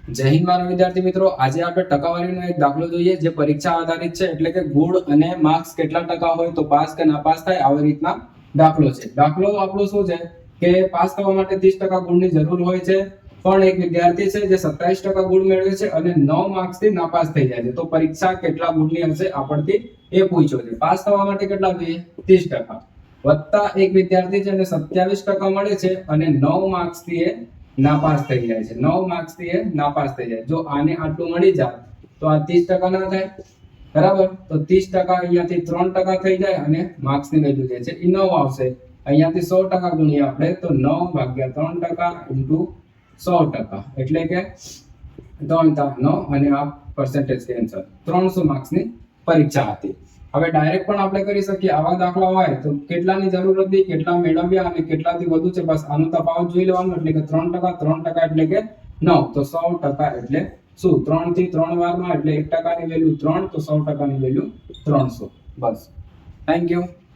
જય હિન્દ મારા વિદ્યાર્થી મિત્રો, આજે આપણે ટકાવારીનો એક દાખલો જોઈએ જે પરીક્ષા આધારિત છે. એટલે કે ગુણ અને માર્ક્સ કેટલા ટકા હોય તો પાસ કે નાપાસ થાય, આવી રીતના દાખલો છે. દાખલો આપણો શું છે કે પાસ થવા માટે 30% ગુણની જરૂર હોય છે, પણ એક વિદ્યાર્થી છે જે 27% ગુણ મેળવે છે અને 9 માર્ક્સથી નાપાસ થઈ જાય છે. તો પરીક્ષા કેટલા ગુણની હશે આપણથી એ પૂછ્યો છે. પાસ થવા માટે કેટલા જોઈએ? 30%. વત્તા એક વિદ્યાર્થી છે અને 27% મળે છે અને 9 માર્ક્સથી એ નાપાસ થઈ જાય છે. 9 માર્ક્સથી એ નાપાસ થઈ જાય. જો આને આટલું મળી જાય તો આ 30% ના થાય, બરાબર? તો 30% અહીંયાથી 3% થઈ જાય અને માર્ક્સની વેલ્યુ જે છે એ 9 આવશે. અહીંયાથી 100% ગુણીએ આપણે તો 9/3% * 100%, એટલે કે 3/9 અને આ પર્સન્ટેજ કેન્સલ. 300 માર્ક્સની પરીક્ષા હતી. હવે ડાયરેક્ટ પણ આપણે કરી શકીએ. આવા દાખલા હોય તો કેટલાની જરૂર હતી, કેટલા મેળવ્યા અને કેટલાથી વધુ છે, બસ આનો તફાવત જોઈ લેવાનો. એટલે કે 3% એટલે કે 9, તો 100% એટલે શું? 3 થી 3 વારમાં એટલે 1% ની વેલ્યુ 3, તો 100% ની વેલ્યુ 300. બસ. Thank you.